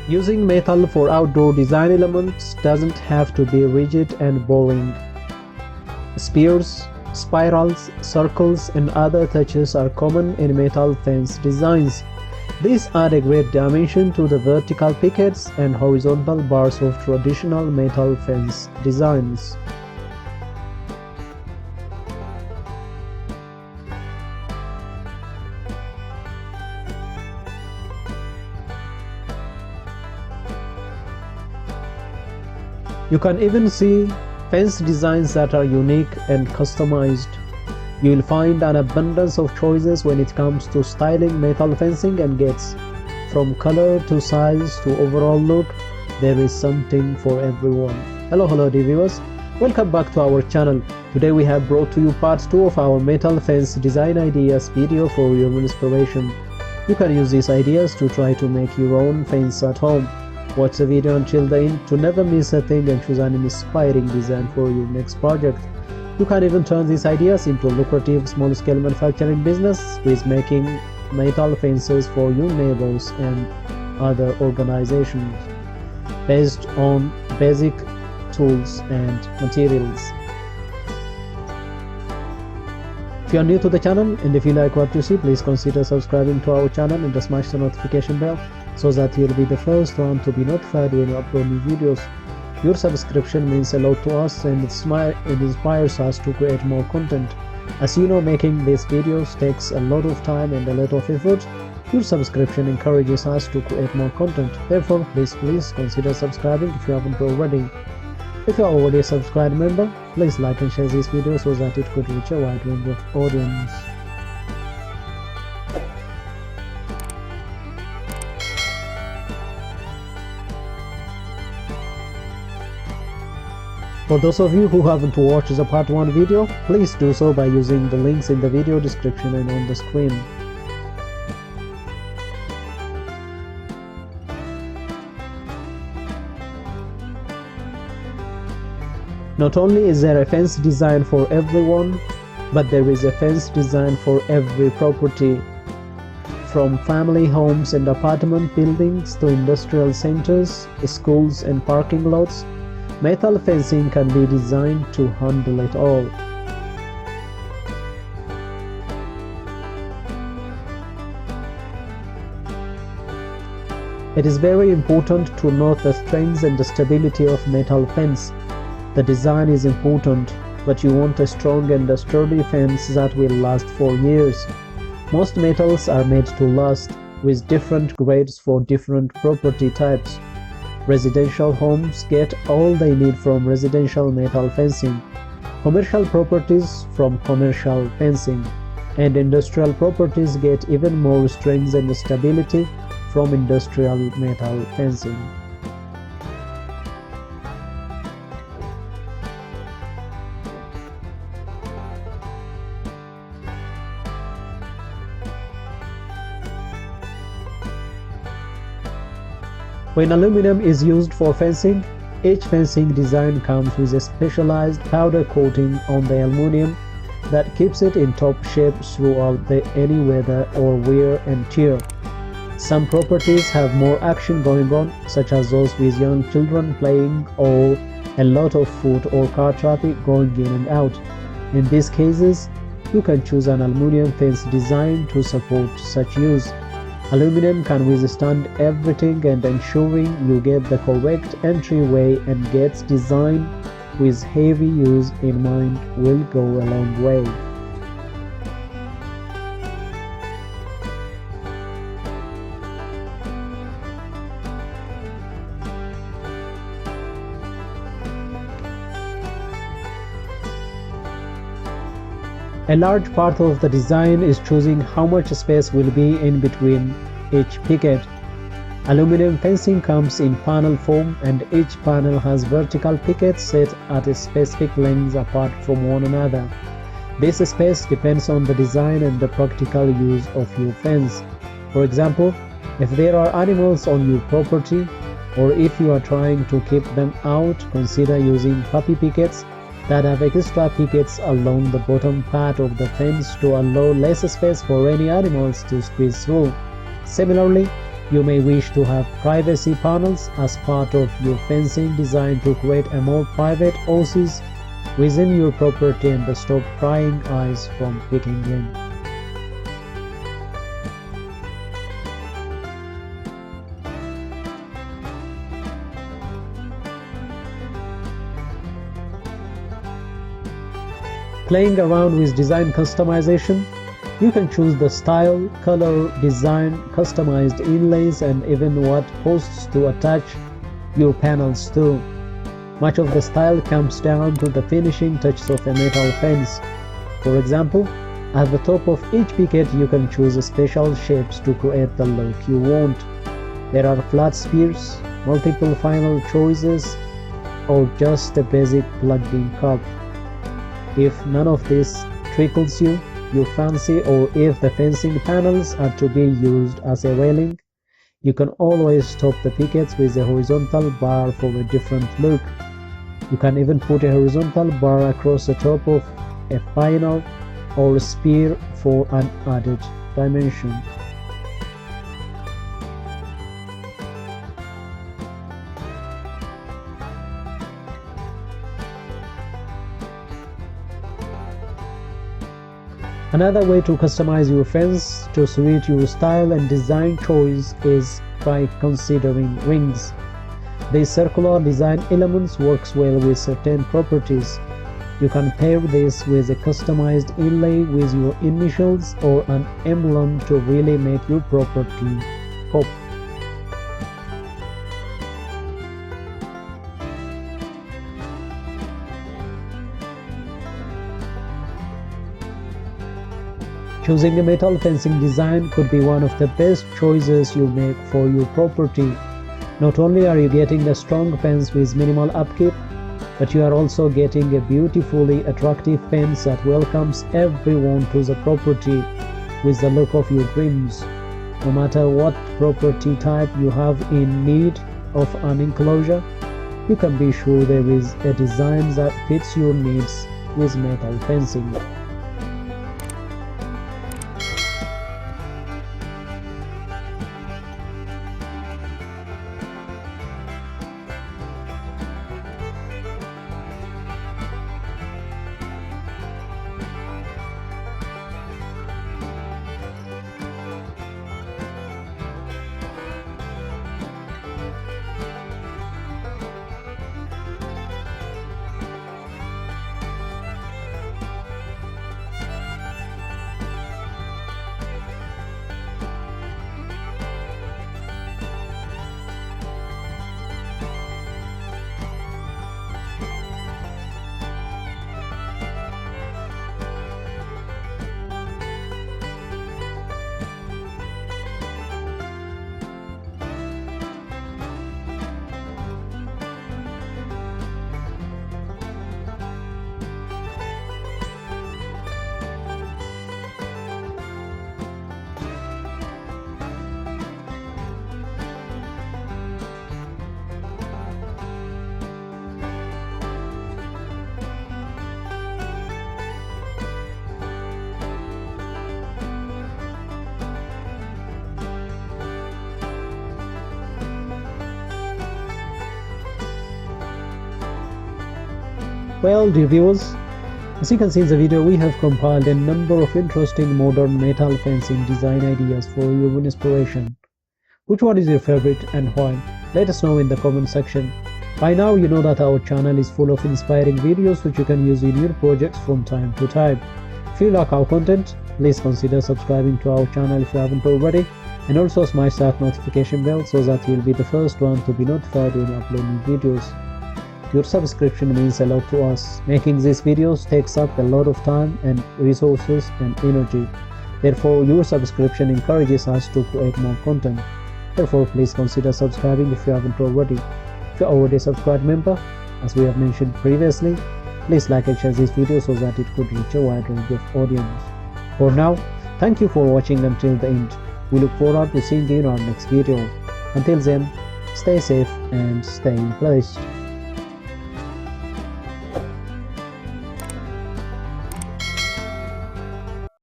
Using metal for outdoor design elements doesn't have to be rigid and boring. Spears, spirals, circles, and other touches are common in metal fence designs. These add a great dimension to the vertical pickets and horizontal bars of traditional metal fence designs. You can even see fence designs that are unique and customized. You will find an abundance of choices when it comes to styling metal fencing and gates. From color to size to overall look, there is something for everyone. Hello dear viewers, welcome back to our channel. Today we have brought to you part 2 of our metal fence design ideas video for your inspiration. You can use these ideas to try to make your own fence at home. Watch the video until the end to never miss a thing and choose an inspiring design for your next project. You can even turn these ideas into a lucrative small-scale manufacturing business with making metal fences for your neighbors and other organizations based on basic tools and materials. If you are new to the channel and if you like what you see, please consider subscribing to our channel and smash the notification bell so that you'll be the first one to be notified when we upload new videos. Your subscription means a lot to us and it inspires us to create more content. As you know, making these videos takes a lot of time and a lot of effort. Your subscription encourages us to create more content. Therefore, please consider subscribing if you haven't already. If you are already a subscribed member, please like and share this video so that it could reach a wide range of audience. For those of you who haven't watched the part 1 video, please do so by using the links in the video description and on the screen. Not only is there a fence design for everyone, but there is a fence design for every property. From family homes and apartment buildings to industrial centers, schools and parking lots, metal fencing can be designed to handle it all. It is very important to note the strength and the stability of metal fence. The design is important, but you want a strong and a sturdy fence that will last for years. Most metals are made to last, with different grades for different property types. Residential homes get all they need from residential metal fencing, commercial properties from commercial fencing, and industrial properties get even more strength and stability from industrial metal fencing. When aluminum is used for fencing, each fencing design comes with a specialized powder coating on the aluminum that keeps it in top shape throughout any weather or wear and tear. Some properties have more action going on, such as those with young children playing or a lot of foot or car traffic going in and out. In these cases, you can choose an aluminum fence design to support such use. Aluminum can withstand everything, and ensuring you get the correct entryway and gates design with heavy use in mind will go a long way. A large part of the design is choosing how much space will be in between each picket. Aluminum fencing comes in panel form, and each panel has vertical pickets set at a specific length apart from one another. This space depends on the design and the practical use of your fence. For example, if there are animals on your property, or if you are trying to keep them out, consider using puppy pickets that have extra pickets along the bottom part of the fence to allow less space for any animals to squeeze through. Similarly, You may wish to have privacy panels as part of your fencing design to create a more private oasis within your property and stop prying eyes from peeking in. Playing around with design customization, you can choose the style, color, design, customized inlays, and even what posts to attach your panels to. Much of the style comes down to the finishing touches of a metal fence. For example, at the top of each picket you can choose special shapes to create the look you want. There are flat spheres, multiple final choices, or just a basic plugged-in cup. If none of this tickles your fancy, or if the fencing panels are to be used as a railing, you can always top the pickets with a horizontal bar for a different look. You can even put a horizontal bar across the top of a final or spear for an added dimension. Another way to customize your fence to suit your style and design choice is by considering rings. These circular design elements works well with certain properties. You can pair this with a customized inlay with your initials or an emblem to really make your property pop. Choosing a metal fencing design could be one of the best choices you make for your property. Not only are you getting a strong fence with minimal upkeep, but you are also getting a beautifully attractive fence that welcomes everyone to the property with the look of your dreams. No matter what property type you have in need of an enclosure, you can be sure there is a design that fits your needs with metal fencing. Well, dear viewers, as you can see in the video, we have compiled a number of interesting modern metal fencing design ideas for your inspiration. Which one is your favorite and why? Let us know in the comment section. By now you know that our channel is full of inspiring videos which you can use in your projects from time to time. If you like our content, please consider subscribing to our channel if you haven't already, and also smash that notification bell so that you'll be the first one to be notified when you upload new videos. Your subscription means a lot to us. Making these videos takes up a lot of time and resources and energy. Therefore, your subscription encourages us to create more content. Therefore, please consider subscribing if you haven't already. If you're already a subscribed member, as we have mentioned previously, please like and share this video so that it could reach a wide range of audience. For now, thank you for watching until the end. We look forward to seeing you in our next video. Until then, stay safe and stay blessed.